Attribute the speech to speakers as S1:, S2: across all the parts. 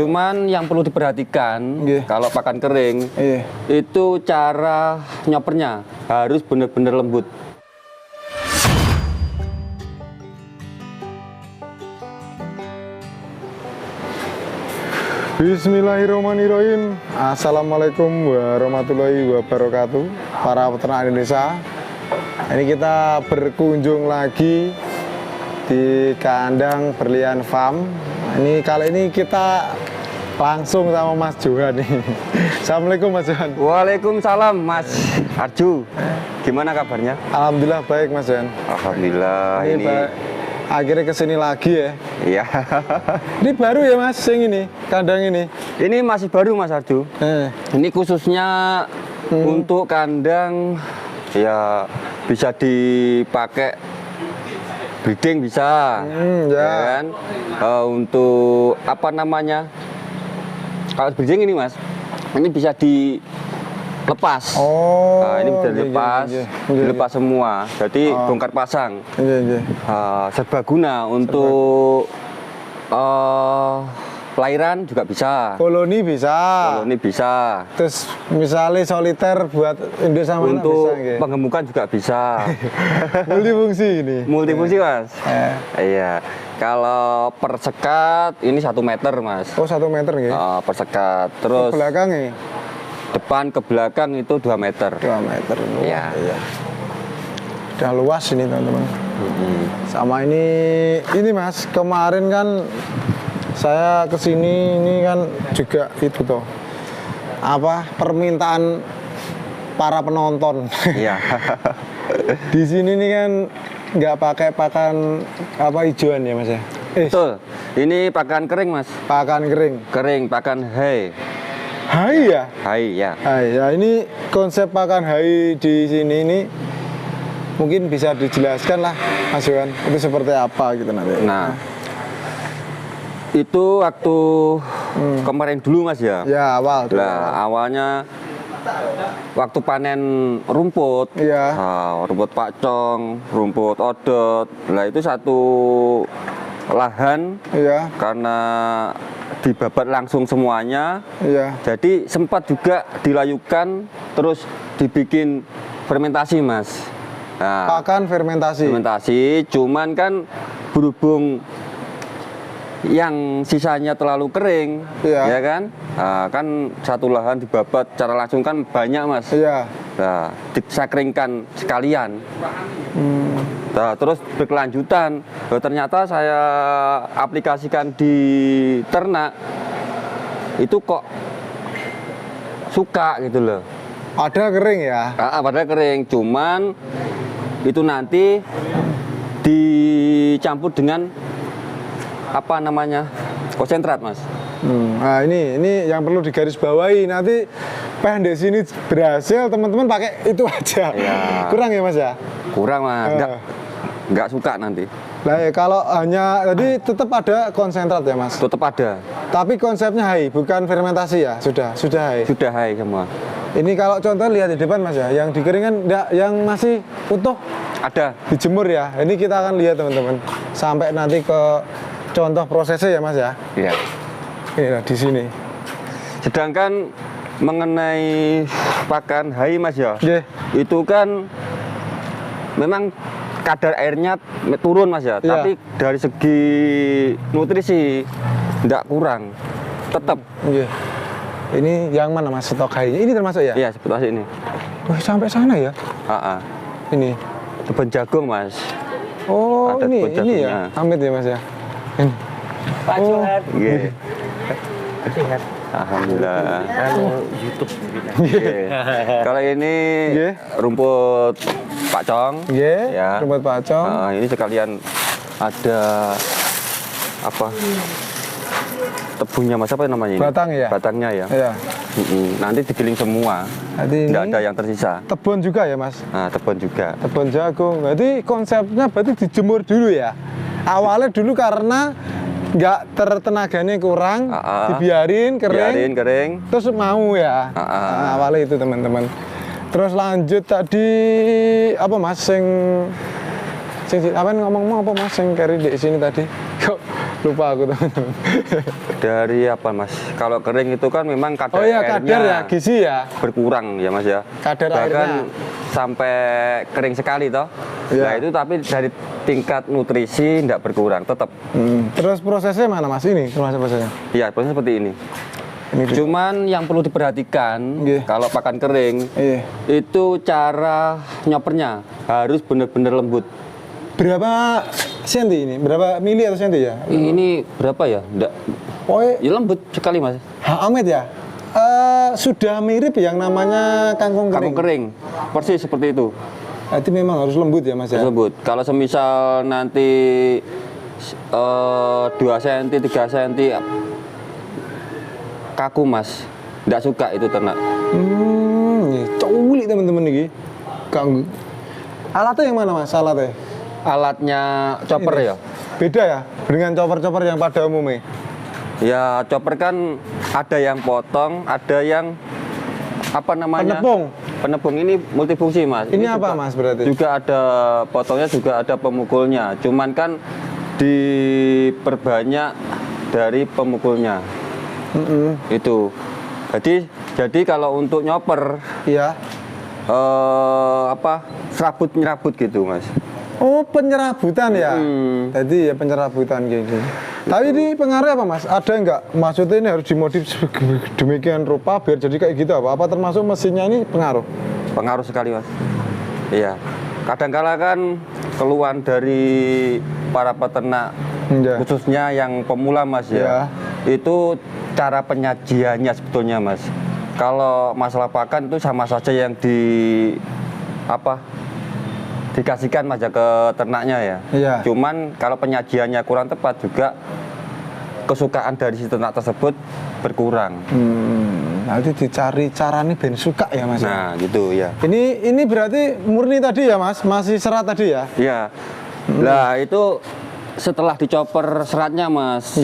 S1: Cuman yang perlu diperhatikan kalau pakan kering itu cara nyopernya harus benar-benar lembut.
S2: Bismillahirrahmanirrahim. Assalamualaikum warahmatullahi wabarakatuh, para peternak Indonesia. Ini kita berkunjung lagi di kandang Berlian Farm. Ini kali ini kita langsung sama Mas Johan nih. Assalamualaikum Mas Johan.
S1: Waalaikumsalam Mas Arju. Gimana kabarnya?
S2: Alhamdulillah baik Mas Johan.
S1: Alhamdulillah ini
S2: akhirnya kesini lagi ya.
S1: Iya.
S2: Ini baru ya Mas, yang ini kandang ini.
S1: Ini masih baru Mas Arju. Ini khususnya untuk kandang ya bisa dipakai breeding bisa, ya kan? Untuk apa namanya? Kalau breeding ini Mas, ini bisa dilepas. Nah, ini bisa dilepas, dilepas semua. Jadi bongkar pasang. Serbaguna untuk pelahiran juga bisa.
S2: Koloni bisa.
S1: Koloni bisa.
S2: Terus misalnya soliter buat induk sama anak
S1: untuk
S2: bisa,
S1: penggemukan juga bisa.
S2: Multifungsi ini.
S1: Multifungsi Mas. Iya. Kalau per sekat ini 1 meter Mas.
S2: Oh 1 meter ya?
S1: Per sekat. Terus
S2: ke belakang ya?
S1: Depan ke belakang itu 2 meter.
S2: 2 meter.
S1: Iya.
S2: Udah luas ini teman-teman. Sama ini Mas, kemarin kan saya kesini ini kan juga itu toh apa permintaan para penonton.
S1: Iya.
S2: Di sini nih kan nggak pakai pakan apa hijauan ya Mas ya?
S1: Betul. Ini pakan kering Mas.
S2: Pakan kering.
S1: Kering, pakan hay.
S2: Hay ya?
S1: Hay ya.
S2: Hay ya. Ini konsep pakan hay di sini ini mungkin bisa dijelaskan lah Mas Yohan, itu seperti apa gitu nanti.
S1: Nah, itu waktu kemarin dulu Mas ya?
S2: Ya awal.
S1: Nah, awalnya waktu panen rumput, rumput pacong, rumput odot. Nah itu satu lahan, karena dibabat langsung semuanya. Jadi sempat juga dilayukan, terus dibikin fermentasi Mas. Nah,
S2: pakan fermentasi.
S1: Fermentasi, cuman kan berhubung yang sisanya terlalu kering, ya kan? Nah, kan satu lahan dibabat secara langsung kan banyak Mas. Nah, saya keringkan sekalian. Nah, terus berkelanjutan. Nah, ternyata saya aplikasikan di ternak itu kok suka gitu loh.
S2: Ada kering ya?
S1: Padahal kering, cuman itu nanti dicampur dengan apa namanya konsentrat Mas.
S2: Nah ini yang perlu digarisbawahi, nanti di sini berhasil teman-teman pakai itu aja. Kurang ya Mas ya?
S1: Kurang Mas, nggak suka nanti.
S2: Nah ya, kalau hanya tadi tetap ada konsentrat ya Mas? Tetap
S1: ada.
S2: Tapi konsepnya hay, bukan fermentasi ya? Sudah hay?
S1: Sudah hay semua.
S2: Ini kalau contoh lihat di depan Mas ya, yang dikeringkan enggak, yang masih utuh
S1: ada
S2: dijemur ya. Ini kita akan lihat teman-teman sampai nanti ke contoh prosesnya ya Mas ya.
S1: Iya.
S2: Inilah di sini.
S1: Sedangkan mengenai pakan hay Mas ya, itu kan memang kadar airnya turun Mas ya, tapi dari segi nutrisi enggak kurang, tetap.
S2: Ini yang mana Mas stok haynya? Ini termasuk ya?
S1: Iya, seperti ini.
S2: Wah, sampai sana ya? Ini
S1: kebun jagung Mas.
S2: Oh,
S1: ada
S2: ini ya? Amit ya Mas ya? Ini.
S3: Pak Johan.
S1: Sehat. Alhamdulillah.
S3: YouTube.
S1: Kalau ini rumput pacong.
S2: Ya. Rumput pacong.
S1: Ini sekalian ada apa? Tebunya Mas, apa namanya ini?
S2: Batang ya?
S1: Batangnya ya. Nanti digiling semua. Tidak ada yang tersisa.
S2: Tebon juga ya Mas?
S1: Nah, tebon juga.
S2: Tebon jagung. Berarti konsepnya dijemur dulu ya? Awalnya dulu karena nggak tertenaganya kurang, dibiarin kering. Terus mau ya? Awalnya itu teman-teman. Terus lanjut tadi apa Mas? Apa ngomong-ngomong apa Mas yang carry di sini tadi? Kok Lupa aku teman-teman.
S1: Dari apa Mas? Kalau kering itu kan memang kadar
S2: kadar
S1: airnya
S2: ya, gizi ya.
S1: berkurang ya Mas ya.
S2: Kadar
S1: Bahkan
S2: airnya.
S1: sampai kering sekali toh.
S2: Iya.
S1: Nah itu tapi dari tingkat nutrisi tidak berkurang tetap.
S2: Terus prosesnya mana Mas ini? Prosesnya?
S1: Iya, prosesnya seperti ini. Cuman yang perlu diperhatikan kalau pakan kering itu cara nyopernya harus benar-benar lembut.
S2: Berapa senti ini? Berapa mili atau senti ya?
S1: Ini berapa ya? Enggak. Ya lembut sekali Mas.
S2: Ahmed ya? Sudah mirip yang namanya kangkung kering.
S1: Kangkung kering. Persis seperti itu.
S2: Berarti memang harus lembut ya Mas ya?
S1: Harus lembut. Kalau semisal nanti 2 cm, 3 cm kaku Mas, nggak suka itu ternak.
S2: Culik teman-teman ini. Alatnya yang mana Mas? Alatnya?
S1: Alatnya chopper
S2: ini.
S1: Ya.
S2: Beda ya dengan chopper-chopper yang pada umumnya.
S1: Ya chopper kan ada yang potong, ada yang apa namanya?
S2: Penepung.
S1: Penepung ini multifungsi Mas.
S2: Ini apa Mas berarti?
S1: Juga ada potongnya, juga ada pemukulnya. Cuman kan diperbanyak dari pemukulnya. Itu jadi kalau untuk nyoper
S2: iya
S1: serabut nyerabut gitu Mas.
S2: Oh penyerabutan ya. Jadi ya penyerabutan kayak gitu. Tapi ini pengaruh apa Mas? Ada enggak? Maksudnya ini harus dimodif demikian rupa biar jadi kayak gitu apa termasuk mesinnya ini pengaruh?
S1: Pengaruh sekali Mas. Iya. Kadang-kala kan keluhan dari para peternak khususnya yang pemula Mas ya. Itu cara penyajiannya sebetulnya Mas. Kalau masalah pakan itu sama saja yang dikasihkan Mas ya ke ternaknya ya.
S2: Iya.
S1: Cuman kalau penyajiannya kurang tepat juga kesukaan dari si ternak tersebut berkurang.
S2: Nanti dicari caranya ben suka ya Mas.
S1: Nah, gitu ya.
S2: Ini berarti murni tadi ya Mas, masih serat tadi ya?
S1: Iya. Lah itu setelah dicoper seratnya Mas,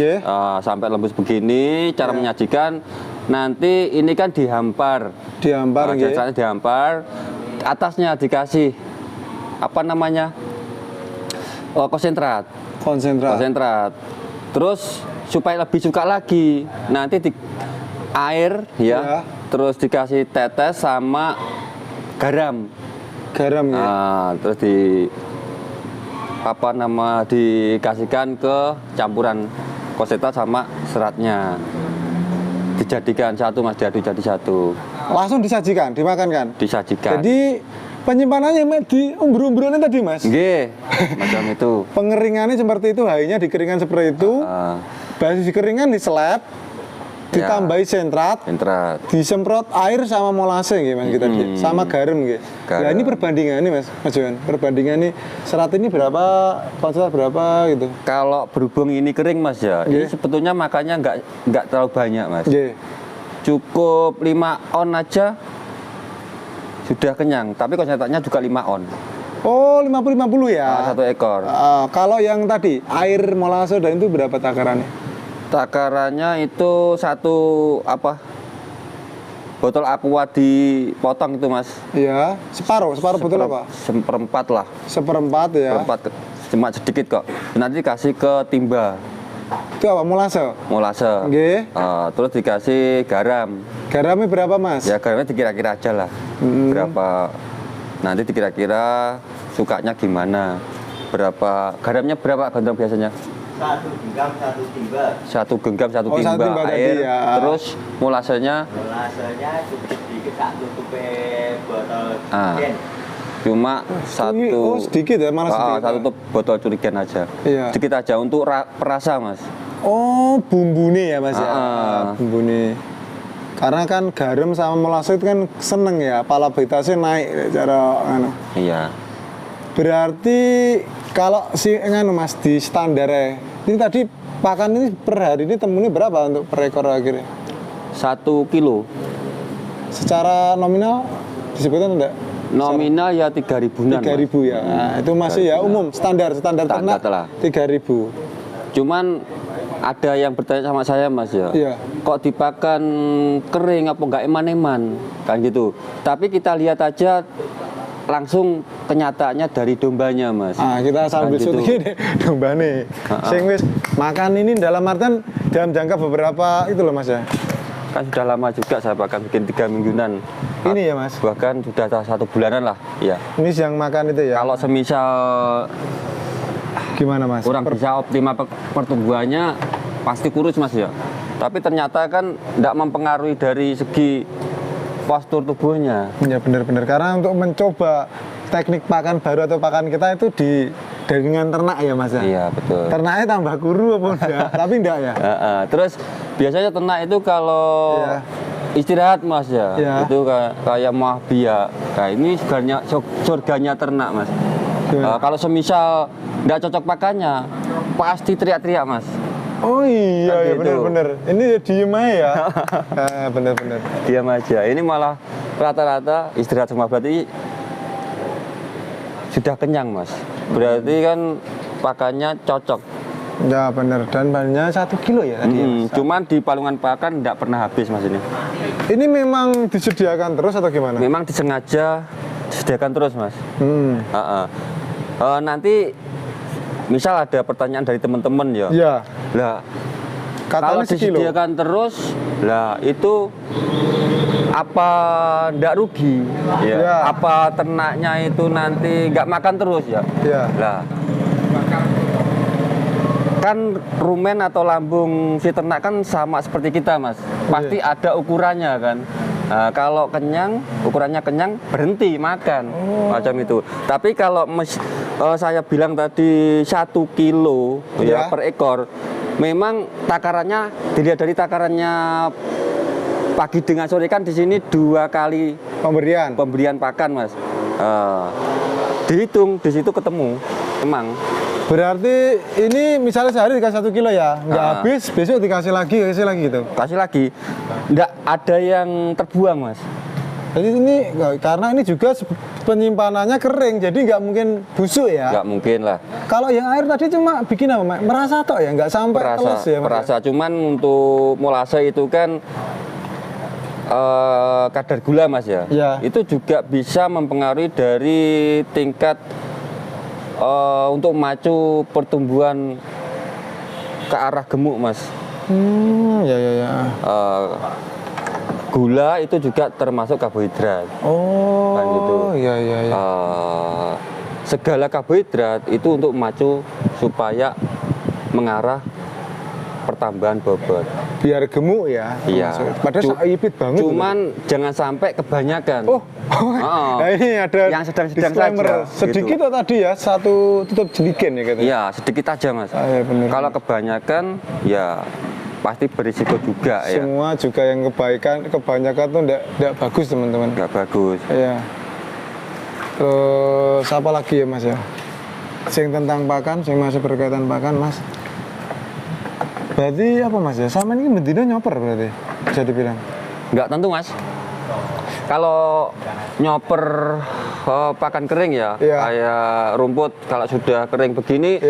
S1: sampai lembut begini, cara menyajikan nanti ini kan dihampar.
S2: Dihampar,
S1: dihampar. Atasnya dikasih apa namanya? Konsentrat. Terus supaya lebih suka lagi, nanti di air ya. Terus dikasih tetes sama garam.
S2: Garam ya.
S1: Terus dikasihkan ke campuran konsentrat sama seratnya, dijadikan satu Mas, diaduk jadi satu.
S2: Langsung disajikan, dimakan kan?
S1: Disajikan.
S2: Jadi penyimpanannya di umbur-umburannya tadi Mas?
S1: Nggih, macam itu.
S2: Pengeringannya seperti itu, hainya dikeringkan seperti itu. Basis dikeringan diseleb, ditambahi sentrat, disemprot air sama molase gitu Mas, sama garam gitu. Nah ini perbandingan nih Mas Johan, perbandingan nih serat ini berapa, konsentrat berapa gitu?
S1: Kalau berhubung ini kering Mas ya, ini sebetulnya makannya nggak terlalu banyak Mas. Cukup 5 on aja sudah kenyang, tapi konsentratnya juga 5 on.
S2: Oh 50-50 ya?
S1: 1 ekor.
S2: Kalau yang tadi air molase dan itu berapa takarannya?
S1: Takarannya itu botol aqua dipotong itu Mas.
S2: Iya, separuh botol apa?
S1: Seperempat lah.
S2: Seperempat ya.
S1: Seperempat, cuma sedikit kok. Nanti dikasih ke timba.
S2: Itu apa? Molase.
S1: Terus dikasih garam.
S2: Garamnya berapa Mas?
S1: Ya garamnya dikira-kira aja lah. Berapa? Nanti dikira-kira sukanya gimana. Garamnya berapa gendong biasanya?
S3: 1 genggam 1 timba.
S1: 1 genggam 1 timba air.
S2: Tadi, ya.
S1: Terus molasenya
S3: cukup sedikit, tak tutupi botol
S1: cuma
S2: sedikit ya, malah sedikit.
S1: Satu botol curigen aja. Sedikit aja untuk perasa Mas.
S2: Oh bumbune ya Mas ya. Bumbune. Karena kan garam sama molase itu kan seneng ya, palabitasnya naik cara
S1: Iya.
S2: Berarti kalau Mas di standar ini tadi pakan ini per hari ini temunya berapa untuk per ekor akhirnya?
S1: 1 kilo.
S2: Secara nominal disebutkan enggak?
S1: Nominal ya 3.000-an.
S2: 3.000 ya. Nah, itu masih ya umum standar ternak 3.000.
S1: Cuman ada yang bertanya sama saya Mas ya. Kok dipakan kering apa enggak eman-eman kan gitu. Tapi kita lihat aja langsung kenyataannya dari dombanya, Mas.
S2: Kita sambil syuting domba nih. Sing wis makan ini dalam artian dalam jangka beberapa itu loh, Mas ya.
S1: Kan sudah lama juga saya bahkan bikin 3 mingguan.
S2: Ini ya, Mas.
S1: Bahkan sudah 1 bulanan lah, ya.
S2: Ini yang makan itu ya.
S1: Kalau semisal
S2: gimana, Mas?
S1: Kurang bisa optimal pertumbuhannya pasti kurus, Mas ya. Tapi ternyata kan tidak mempengaruhi dari segi postur tubuhnya.
S2: Ya benar-benar, karena untuk mencoba teknik pakan baru atau pakan kita itu di dagingan ternak ya, Mas ya.
S1: Iya, betul.
S2: Ternaknya tambah kuru apa enggak? Tapi enggak ya.
S1: Terus biasanya ternak itu kalau istirahat, Mas ya, itu kayak mahbia. Nah, ini surganya ternak, Mas. Kalau semisal nggak cocok pakannya, pasti teriak-teriak, Mas.
S2: Oh iya, ya, bener-bener. Ini diem aja ya. Bener-bener.
S1: Diam aja. Ini malah rata-rata istirahat semua, berarti sudah kenyang, Mas. Berarti kan pakannya cocok.
S2: Ya bener, dan banyak 1 kilo ya tadi.
S1: Cuman di palungan pakan nggak pernah habis, Mas ini.
S2: Ini memang disediakan terus atau gimana?
S1: Memang disengaja disediakan terus, Mas. Nanti misal ada pertanyaan dari teman-teman ya.
S2: Iya.
S1: Lah, kalau disediakan terus, lah itu apa ndak rugi? Ya. Apa ternaknya itu nanti nggak makan terus ya?
S2: Iya.
S1: Lah, kan rumen atau lambung si ternak kan sama seperti kita, Mas. Pasti ada ukurannya kan. Nah, kalau kenyang, ukurannya kenyang, berhenti makan, macam itu. Tapi kalau saya bilang tadi 1 kilo ya per ekor, memang takarannya dilihat dari takarannya pagi dengan sore kan di sini 2 kali pemberian pakan, Mas. Dihitung di situ ketemu, emang.
S2: Berarti ini misalnya sehari dikasih 1 kilo ya, nggak habis, besok dikasih lagi gitu.
S1: Kasih lagi, nggak ada yang terbuang, Mas.
S2: Jadi ini karena ini juga penyimpanannya kering, jadi nggak mungkin busuk ya.
S1: Nggak mungkin lah.
S2: Kalau yang air tadi cuma bikin apa, Mas? Merasa tok ya, nggak sampai telus ya, Mas?
S1: Perasa, cuman untuk molase itu kan kadar gula, Mas ya. Itu juga bisa mempengaruhi dari tingkat untuk memacu pertumbuhan ke arah gemuk, Mas. Gula itu juga termasuk karbohidrat. Kan gitu. Segala karbohidrat itu untuk memacu supaya mengarah pertambahan bobot.
S2: Biar gemuk ya.
S1: Iya.
S2: Padahal ipit banget.
S1: Cuman jangan sampai kebanyakan.
S2: Nah ini ada
S1: yang sedang-sedang saja.
S2: Sedikit gitu. Tadi ya, 1 tutup jeligen ya katanya.
S1: Iya, sedikit aja, Mas.
S2: Ya, kalau
S1: kebanyakan ya pasti berisiko juga.
S2: Semua juga yang kebanyakan tuh enggak bagus, teman-teman.
S1: Enggak bagus.
S2: Iya. Terus apa lagi ya, Mas ya? Sing tentang pakan, sing masih berkaitan pakan, Mas. Berarti apa, Mas ya? Sama ini betina nyoper berarti bisa dibilang?
S1: Enggak tentu, Mas. Kalau nyoper pakan kering ya, kayak rumput kalau sudah kering begini,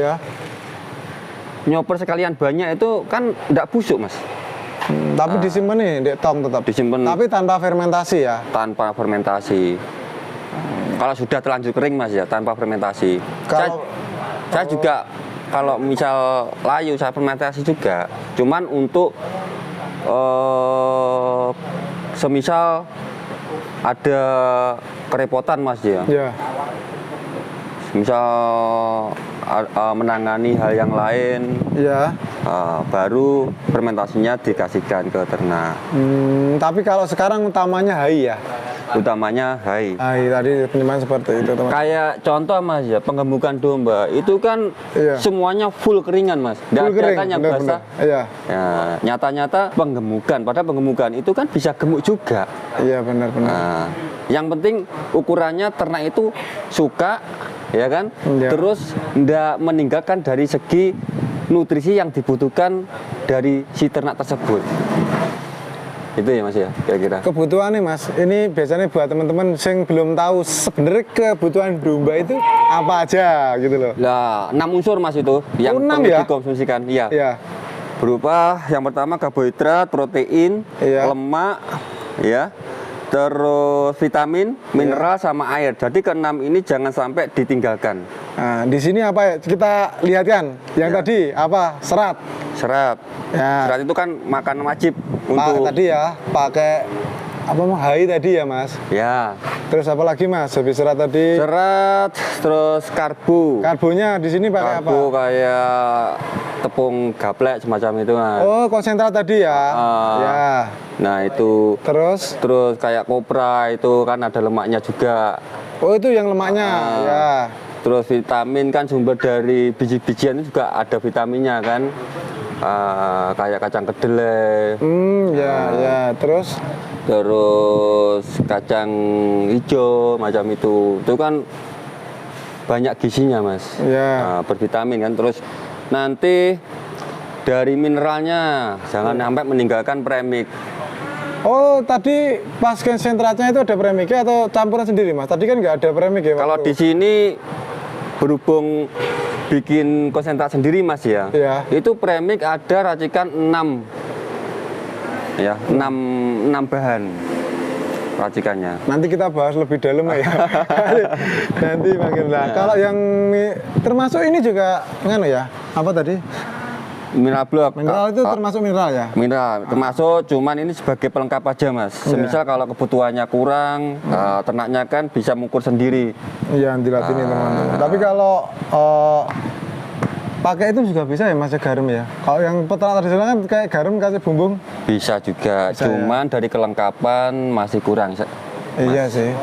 S1: nyoper sekalian banyak itu kan enggak busuk, Mas.
S2: Tapi disimpan nih, di tong tetap.
S1: Disimpan.
S2: Tapi tanpa fermentasi ya?
S1: Tanpa fermentasi. Kalau sudah terlanjur kering, Mas ya, tanpa fermentasi. Saya juga kalau misal layu saya fermentasi juga, cuman untuk semisal ada kerepotan, Mas ya. Misal menangani hal yang lain, baru fermentasinya dikasihkan ke ternak.
S2: Tapi kalau sekarang utamanya hai ya?
S1: Utamanya hai.
S2: Tadi penyimpangan seperti itu, teman.
S1: Kayak contoh, Mas ya, penggemukan domba itu kan semuanya full keringan, Mas. Nggak ada kan yang basah. Ya, nyata-nyata penggemukan. Padahal penggemukan itu kan bisa gemuk juga.
S2: Iya, benar-benar.
S1: Nah, yang penting ukurannya ternak itu suka, ya kan? Terus nggak meninggalkan dari segi nutrisi yang dibutuhkan dari si ternak tersebut. Itu ya, Mas ya, kira-kira.
S2: Kebutuhan nih, Mas. Ini biasanya buat teman-teman yang belum tahu sebenarnya kebutuhan domba itu apa aja gitu loh.
S1: Lah, 6 unsur, Mas, itu yang perlu dikonsumsikan. Iya. Berupa yang pertama karbohidrat, protein, lemak, ya. terus vitamin, mineral sama air. Jadi keenam ini jangan sampai ditinggalkan.
S2: Nah, di sini apa ya? Kita lihat kan. Yang tadi apa? Serat.
S1: Serat.
S2: Ya.
S1: Serat itu kan makanan wajib untuk
S2: tadi ya, pakai apa hai tadi ya, Mas?
S1: Ya.
S2: Terus apa lagi, Mas? Habis serat tadi.
S1: Serat, terus karbo.
S2: Karbonya di sini pakai apa?
S1: Karbo kayak tepung gaplek semacam itu, Mas.
S2: Oh, konsentrat tadi ya. Ya.
S1: Nah, itu
S2: terus
S1: kayak kopra itu kan ada lemaknya juga.
S2: Oh, itu yang lemaknya. Ya.
S1: Terus vitamin kan sumber dari biji-bijian itu juga ada vitaminnya kan. Kayak kacang kedelai.
S2: Ya. Terus
S1: kacang hijau macam itu kan banyak gizinya, Mas.
S2: Ya.
S1: Bervitamin kan. Terus nanti dari mineralnya jangan sampai meninggalkan premix.
S2: Oh, tadi pas konsentratnya itu ada premixnya atau campuran sendiri, Mas? Tadi kan nggak ada premix ya?
S1: Kalau di sini berhubung bikin konsentrat sendiri, Mas ya. Itu premix ada racikan 6 ya, 6 bahan racikannya.
S2: Nanti kita bahas lebih dalam ya. Nanti makin lah. Kalau yang termasuk ini juga nganu ya. Apa tadi?
S1: Mineral blok.
S2: Mineral itu termasuk mineral ya?
S1: Mineral, termasuk cuman ini sebagai pelengkap aja, Mas. Semisal kalau kebutuhannya kurang, ternaknya kan bisa mengukur sendiri.
S2: Iya, dilatih nih teman-teman. Tapi kalau pakai itu juga bisa ya, Mas, garam ya? Kalau yang peternak tradisional kan kayak garam kasih bumbung?
S1: Bisa juga, cuman dari kelengkapan masih kurang.
S2: Iya sih.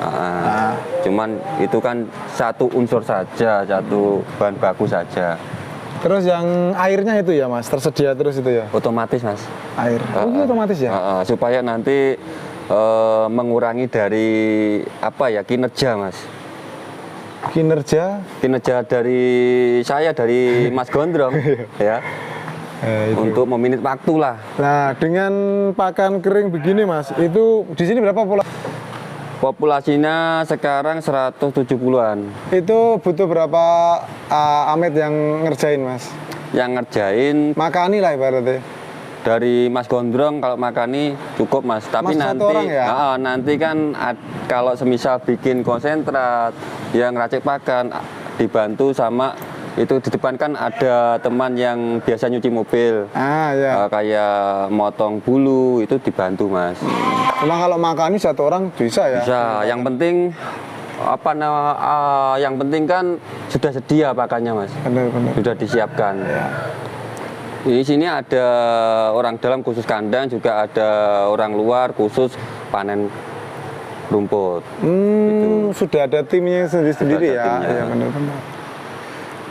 S1: Cuman itu kan satu unsur saja, satu bahan baku saja.
S2: Terus yang airnya itu ya, Mas, tersedia terus itu ya?
S1: Otomatis, Mas.
S2: Air. Itu otomatis ya?
S1: Supaya nanti mengurangi dari apa ya, kinerja, Mas.
S2: Kinerja
S1: dari saya, dari Mas Gondrong ya. Untuk meminit waktu lah.
S2: Nah, dengan pakan kering begini, Mas, itu di sini berapa
S1: populasinya sekarang 170-an.
S2: Itu butuh berapa amet yang ngerjain, Mas?
S1: Yang ngerjain
S2: makani lah ibaratnya.
S1: Dari Mas Gondrong kalau makani cukup, Mas. Tapi
S2: Mas
S1: nanti
S2: ya?
S1: nanti kan kalau semisal bikin konsentrat yang racik pakan dibantu sama itu di depan kan ada teman yang biasa nyuci mobil.
S2: Ya.
S1: Kayak motong bulu itu dibantu, Mas.
S2: Cuma kalau makani satu orang bisa ya?
S1: Bisa. Yang penting yang penting kan sudah sedia pakannya, Mas.
S2: Benar.
S1: Sudah disiapkan. Ya. Di sini ada orang dalam khusus kandang, juga ada orang luar khusus panen rumput.
S2: Gitu. Sudah ada timnya sendiri ya? Ya, benar-benar.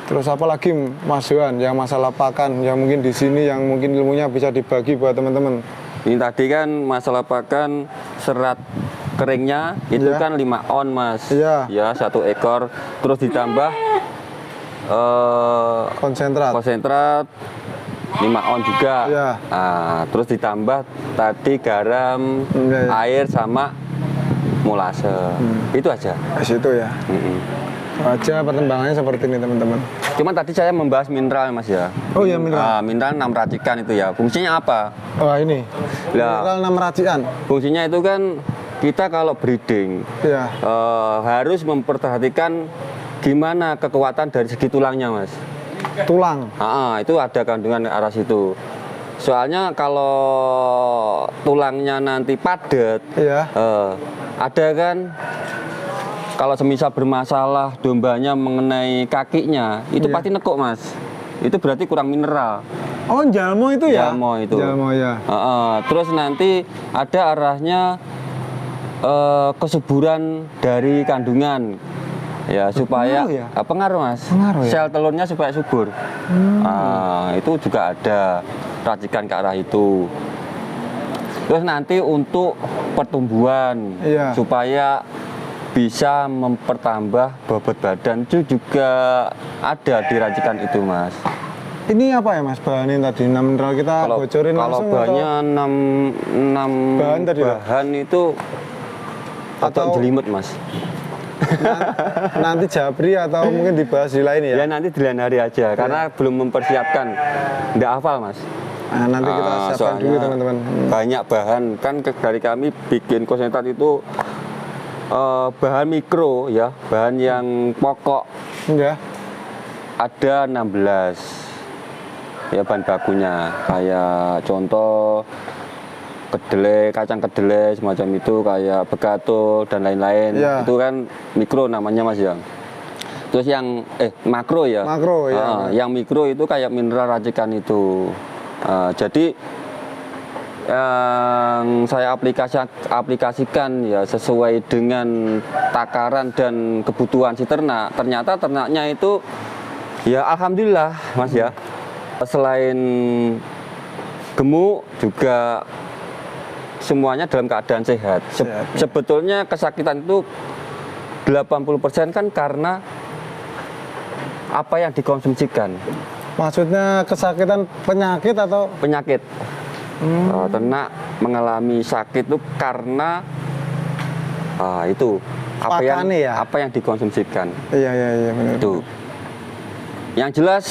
S2: Terus apa lagi, Mas Yohan, yang masalah pakan yang mungkin di sini yang mungkin ilmunya bisa dibagi buat teman-teman?
S1: Ini tadi kan masalah pakan serat keringnya itu kan 5 on, Mas.
S2: Iya.
S1: Ya, 1 ekor. Terus ditambah konsentrat 5 on juga.
S2: Iya.
S1: Nah, terus ditambah tadi garam, air sama molase. Itu aja.
S2: Itu ya. Aja pertimbangannya seperti ini, teman-teman.
S1: Cuman tadi saya membahas mineral, Mas ya.
S2: Oh iya, mineral.
S1: Mineral 6 racikan itu ya. Fungsinya apa?
S2: Ini. Mineral 6 racikan.
S1: Fungsinya itu kan kita kalau breeding harus memperhatikan gimana kekuatan dari segi tulangnya, Mas.
S2: Tulang.
S1: Itu ada kandungan arah situ. Soalnya kalau tulangnya nanti padat, ada kan. Kalau semisal bermasalah dombanya mengenai kakinya, itu pasti nekuk, Mas. Itu berarti kurang mineral.
S2: Oh, jalmo itu ya?
S1: Jalmo itu.
S2: Jalmo ya.
S1: Terus nanti ada arahnya kesuburan dari kandungan. Ya, supaya pengaruh, Mas.
S2: Pengaruh, ya?
S1: Sel telurnya supaya subur. Itu juga ada racikan ke arah itu. Terus nanti untuk pertumbuhan, supaya bisa mempertambah bobot badan itu juga ada di racikan itu, Mas.
S2: Ini apa ya, Mas, bahanin tadi? 6 mineral kita bocorin langsung?
S1: Kalau bahannya 6
S2: bahan tadi
S1: bahan itu atau jelimet, Mas.
S2: Nanti Japri atau mungkin dibahas di lain ya?
S1: Ya nanti di lain hari aja, karena belum mempersiapkan. Nggak hafal, Mas.
S2: Nah, nanti kita siapkan dulu teman-teman.
S1: Banyak bahan kan dari kami bikin konsentrat itu bahan mikro ya, bahan yang pokok.
S2: Ya.
S1: Ada 16 ya bahan bakunya, kayak contoh kedelai, kacang kedelai semacam itu, kayak begatul dan lain-lain. Ya. Itu kan mikro namanya Mas ya. Terus yang makro ya.
S2: Makro ya.
S1: Yang mikro itu kayak mineral racikan itu. Jadi yang saya aplikasikan ya sesuai dengan takaran dan kebutuhan si ternak. Ternyata ternaknya itu ya alhamdulillah Mas ya. Selain gemuk juga semuanya dalam keadaan sehat. Sebetulnya kesakitan itu 80% kan karena apa yang dikonsumsikan.
S2: Maksudnya kesakitan penyakit atau?
S1: Penyakit. Ternak mengalami sakit itu karena itu apa yang dikonsumsikan.
S2: Iya benar.
S1: Itu. Yang jelas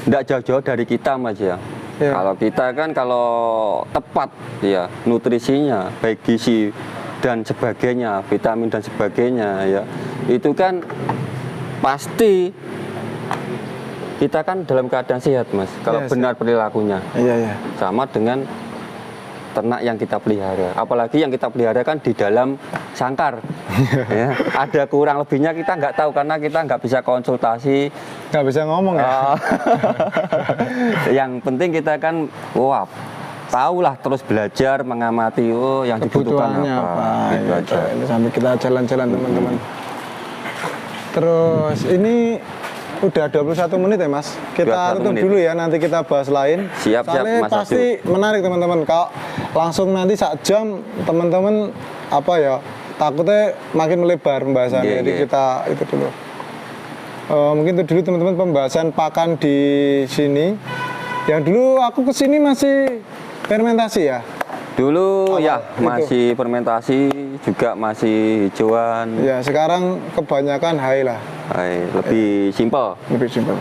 S1: tidak jauh-jauh dari kita Mas ya. Kalau kita kan kalau tepat ya nutrisinya, baik gizi dan sebagainya, vitamin dan sebagainya ya, itu kan pasti kita kan dalam keadaan sehat Mas, kalau benar perilakunya. Sama dengan ternak yang kita pelihara, apalagi yang kita pelihara kan di dalam sangkar. Ya, ada kurang lebihnya kita nggak tahu karena kita nggak bisa konsultasi,
S2: nggak bisa ngomong ya.
S1: Yang penting kita kan tahulah, terus belajar mengamati yang dibutuhkan apa.
S2: Gitu aja. Ini sampai kita jalan-jalan teman-teman. Terus ini udah 21 menit ya Mas. Kita tutup dulu ya, nanti kita bahas lain.
S1: Siap Mas.
S2: Pasti menarik teman-teman. Kalau langsung nanti 1 jam teman-teman takutnya makin melebar pembahasannya. Jadi kita itu dulu. Mungkin itu dulu teman-teman pembahasan pakan di sini. Yang dulu aku kesini masih fermentasi ya.
S1: Dulu masih fermentasi, juga masih hijauan.
S2: Ya, sekarang kebanyakan high lah.
S1: Lebih simpel.
S2: Lebih simpel.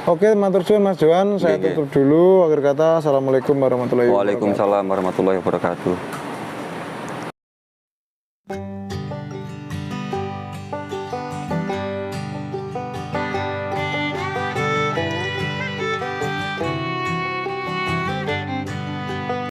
S2: Oke, matur suwun Mas Johan, saya tutup dulu. Akhir kata, assalamualaikum warahmatullahi wabarakatuh.
S1: Waalaikumsalam warahmatullahi wabarakatuh.